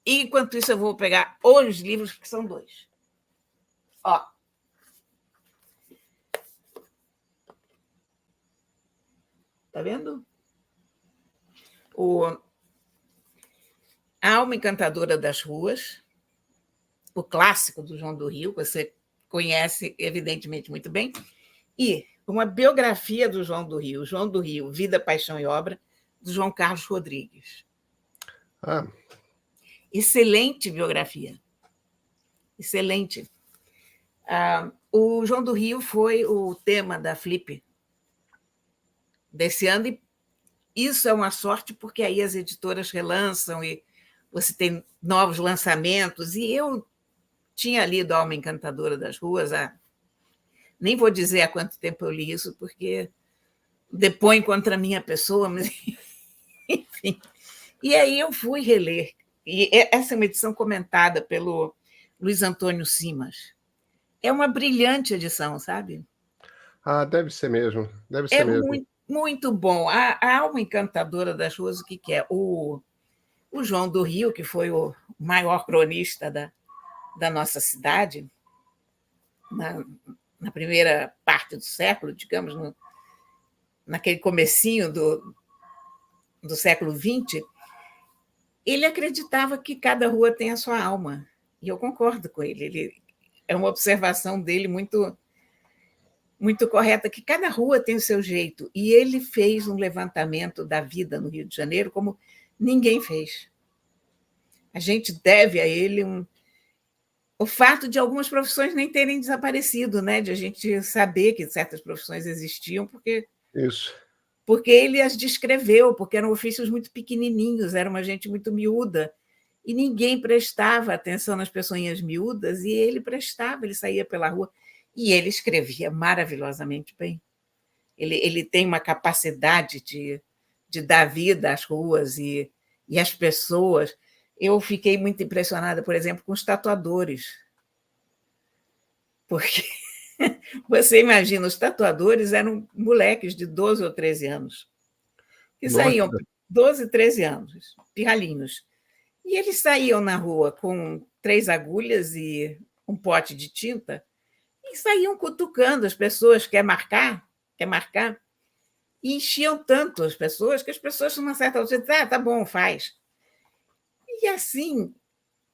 E, enquanto isso, eu vou pegar os livros, que são dois. Ó. Tá vendo? A Alma Encantadora das Ruas, o clássico do João do Rio, que você conhece, evidentemente, muito bem, e uma biografia do João do Rio, Vida, Paixão e Obra, do João Carlos Rodrigues. Ah. Excelente biografia. Excelente. O João do Rio foi o tema da Flip desse ano, e isso é uma sorte, porque aí as editoras relançam e você tem novos lançamentos. E eu tinha lido A Alma Encantadora das Ruas, nem vou dizer há quanto tempo eu li isso, porque depõe contra a minha pessoa, mas enfim. E aí eu fui reler. E essa é uma edição comentada pelo Luiz Antônio Simas. É uma brilhante edição, sabe? Ah, deve ser mesmo. Deve ser mesmo. Muito, muito bom. A Alma Encantadora das Ruas, o que é? O João do Rio, que foi o maior cronista da nossa cidade, na primeira parte do século, digamos, naquele comecinho do século XX, ele acreditava que cada rua tem a sua alma. E eu concordo com ele. É uma observação dele muito, muito correta, que cada rua tem o seu jeito. E ele fez um levantamento da vida no Rio de Janeiro como ninguém fez. A gente deve a ele o fato de algumas profissões nem terem desaparecido, né? De a gente saber que certas profissões existiam, porque ele as descreveu, porque eram ofícios muito pequenininhos, era uma gente muito miúda, e ninguém prestava atenção nas pessoinhas miúdas, e ele prestava, ele saía pela rua, e ele escrevia maravilhosamente bem. Ele tem uma capacidade de dar vida às ruas e às pessoas. Eu fiquei muito impressionada, por exemplo, com os tatuadores, porque você imagina, os tatuadores eram moleques de 12 ou 13 anos, que saíam, 12, 13 anos, pirralhinhos, e eles saíam na rua com 3 agulhas e um pote de tinta, e saíam cutucando as pessoas, quer marcar, e enchiam tanto as pessoas, que as pessoas, numa certa altura, diziam, tá bom, faz. E assim,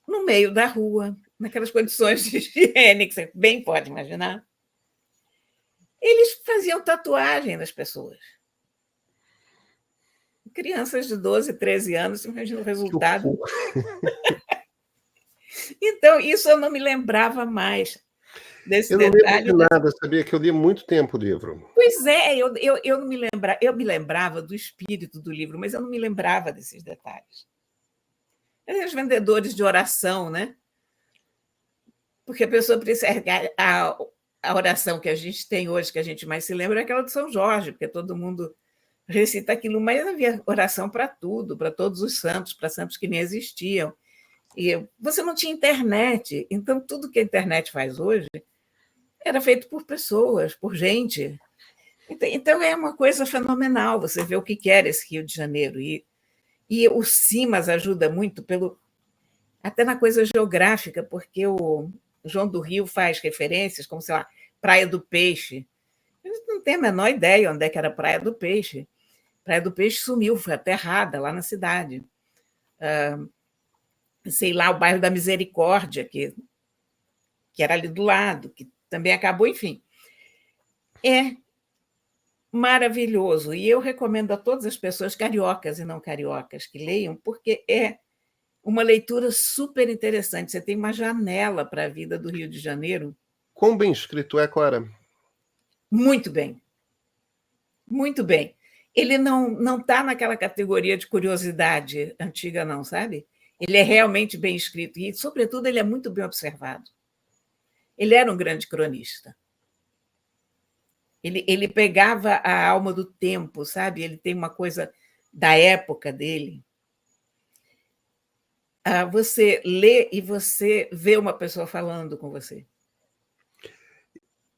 no meio da rua, naquelas condições de higiene que você bem pode imaginar, eles faziam tatuagem nas pessoas. Crianças de 12, 13 anos, imagina o resultado. Então, isso eu não me lembrava mais desse detalhe. Eu não lembro de nada, sabia que eu li muito tempo o livro. Pois é, eu não me lembrava, eu me lembrava do espírito do livro, mas eu não me lembrava desses detalhes. Eram os vendedores de oração, né? Porque a pessoa precisa. A oração que a gente tem hoje, que a gente mais se lembra, é aquela de São Jorge, porque todo mundo recita aquilo, mas havia oração para tudo, para todos os santos, para santos que nem existiam. E você não tinha internet, então tudo que a internet faz hoje era feito por pessoas, por gente. Então é uma coisa fenomenal você ver o que era esse Rio de Janeiro. E o Simas ajuda muito até na coisa geográfica, porque o João do Rio faz referências, como, sei lá, Praia do Peixe. Eles não têm a menor ideia onde é que era Praia do Peixe. Praia do Peixe sumiu, foi aterrada lá na cidade. Sei lá, o bairro da Misericórdia, que era ali do lado, que também acabou, enfim. É maravilhoso. E eu recomendo a todas as pessoas, cariocas e não cariocas, que leiam, porque é uma leitura super interessante. Você tem uma janela para a vida do Rio de Janeiro. Quão bem escrito é, Clara? Muito bem. Muito bem. Ele não está naquela categoria de curiosidade antiga, não, sabe? Ele é realmente bem escrito e, sobretudo, ele é muito bem observado. Ele era um grande cronista. Ele pegava a alma do tempo, sabe? Ele tem uma coisa da época dele. Você lê e você vê uma pessoa falando com você.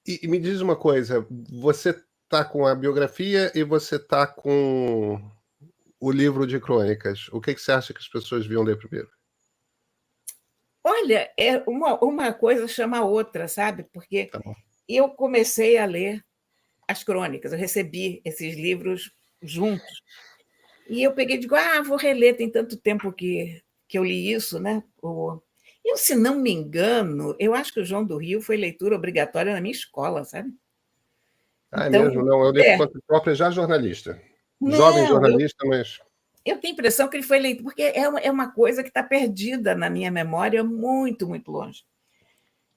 E me diz uma coisa, você está com a biografia e você está com o livro de crônicas. O que você acha que as pessoas deviam ler primeiro? Olha, uma coisa chama a outra, sabe? Porque Tá bom. eu comecei a ler as crônicas, eu recebi esses livros juntos. E eu peguei e digo, vou reler, tem tanto tempo que eu li isso, né? Eu, se não me engano, eu acho que o João do Rio foi leitura obrigatória na minha escola, sabe? É mesmo? Então, Não, eu li por conta própria já jornalista. Jovem não, jornalista, mas... eu tenho a impressão que ele foi leitor, porque é uma coisa que está perdida na minha memória muito, muito longe.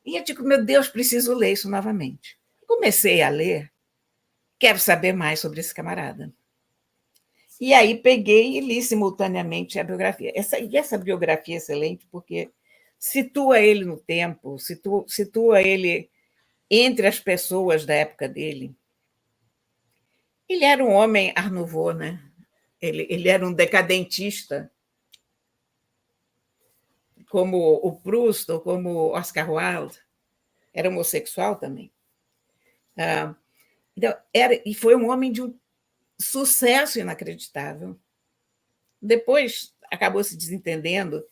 E eu digo, meu Deus, preciso ler isso novamente. Comecei a ler, quero saber mais sobre esse camarada. E aí peguei e li simultaneamente a biografia. Essa biografia é excelente porque situa ele no tempo, situa ele entre as pessoas da época dele. Ele era um homem art nouveau, né? Ele era um decadentista, como o Proust ou como o Oscar Wilde. Era homossexual também. Então, e foi um homem de um sucesso inacreditável. Depois acabou se desentendendo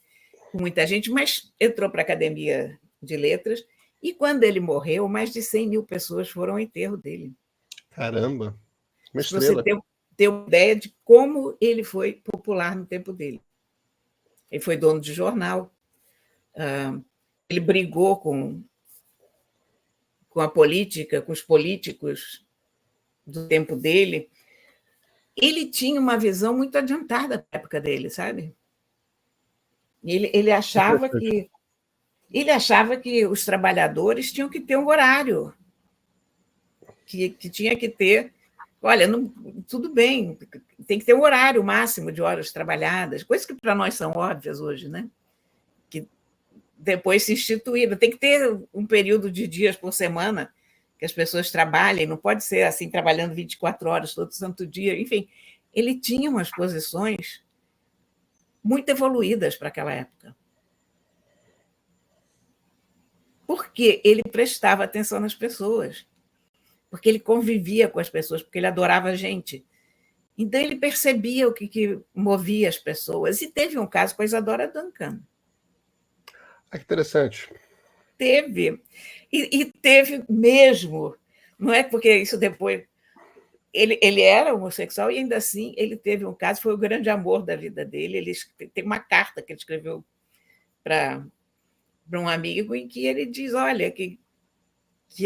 com muita gente, mas entrou para a Academia de Letras, e quando ele morreu, mais de 100 mil pessoas foram ao enterro dele. Caramba, uma Para você estrela. ter uma ideia de como ele foi popular no tempo dele. Ele foi dono de jornal, ele brigou com a política, com os políticos do tempo dele. Ele tinha uma visão muito adiantada da época dele, sabe? Ele achava que os trabalhadores tinham que ter um horário, que tinha que ter. Olha, não, tudo bem, tem que ter um horário máximo de horas trabalhadas, coisas que para nós são óbvias hoje, né? Que depois se instituíram. Tem que ter um período de dias por semana que as pessoas trabalhem, não pode ser assim, trabalhando 24 horas todo santo dia. Enfim, ele tinha umas posições muito evoluídas para aquela época. Porque ele prestava atenção nas pessoas, porque ele convivia com as pessoas, porque ele adorava a gente. Então, ele percebia o que movia as pessoas. E teve um caso com a Isadora Duncan. Que interessante. Teve. E teve mesmo. Não é porque isso depois. Ele era homossexual e ainda assim ele teve um caso, foi o grande amor da vida dele. Ele tem uma carta que ele escreveu para um amigo em que ele diz: olha, que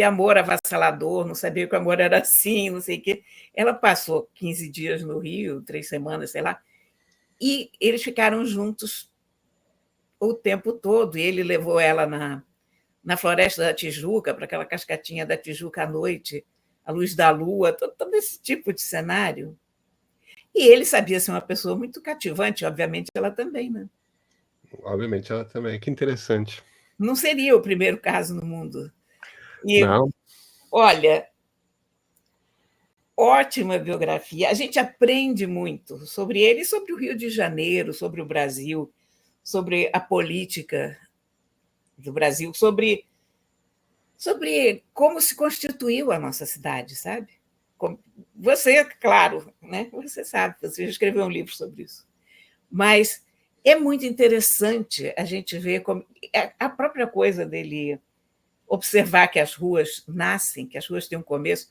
amor avassalador, não sabia que o amor era assim, não sei o quê. Ela passou 15 dias no Rio, 3 semanas, sei lá, e eles ficaram juntos o tempo todo. E ele levou ela na Floresta da Tijuca, para aquela cascatinha da Tijuca à noite, à luz da lua, todo esse tipo de cenário. E ele sabia ser uma pessoa muito cativante, obviamente ela também, né? Obviamente, ela também. Que interessante. Não seria o primeiro caso no mundo. E, Não. olha, ótima biografia. A gente aprende muito sobre ele e sobre o Rio de Janeiro, sobre o Brasil, sobre a política do Brasil, sobre como se constituiu a nossa cidade, sabe? Você, claro, né? Você sabe, você já escreveu um livro sobre isso. Mas é muito interessante a gente ver como a própria coisa dele observar que as ruas nascem, que as ruas têm um começo.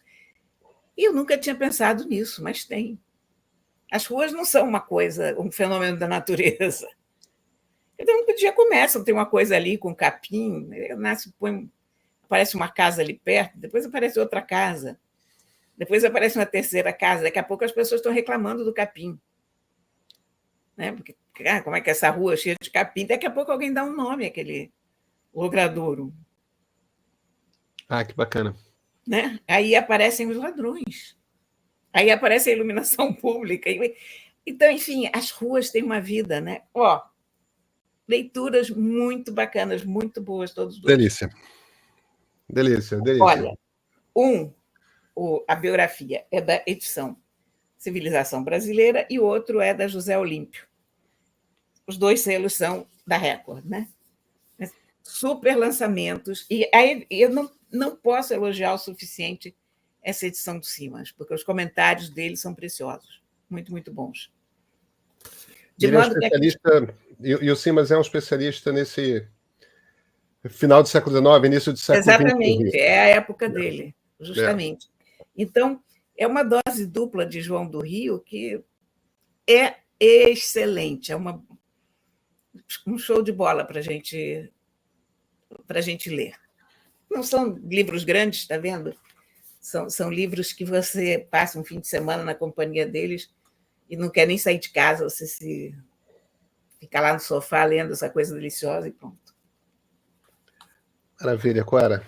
E eu nunca tinha pensado nisso, mas tem. As ruas não são uma coisa, um fenômeno da natureza. Então, um dia começam, tem uma coisa ali com capim, nasce, aparece uma casa ali perto, depois aparece outra casa, depois aparece uma terceira casa, daqui a pouco as pessoas estão reclamando do capim. Né? Porque, como é que essa rua é cheia de capim? Daqui a pouco alguém dá um nome àquele logradouro. Que bacana. Né? Aí aparecem os ladrões. Aí aparece a iluminação pública. Então, enfim, as ruas têm uma vida, né? Leituras muito bacanas, muito boas, todos dois. Delícia. Delícia, delícia. Olha, a biografia é da edição Civilização Brasileira e o outro é da José Olímpio. Os dois selos são da Record, né? Super lançamentos. E aí eu não posso elogiar o suficiente essa edição do Simas, porque os comentários dele são preciosos, muito, muito bons. De ele modo é um especialista, e o Simas é um especialista Final do século XIX, início do século XX. Exatamente, é a época dele, justamente. Então, é uma dose dupla de João do Rio que é excelente, é um show de bola para a gente ler. Não são livros grandes, está vendo? São livros que você passa um fim de semana na companhia deles e não quer nem sair de casa, você se fica lá no sofá lendo essa coisa deliciosa e pronto. Maravilha, Cora.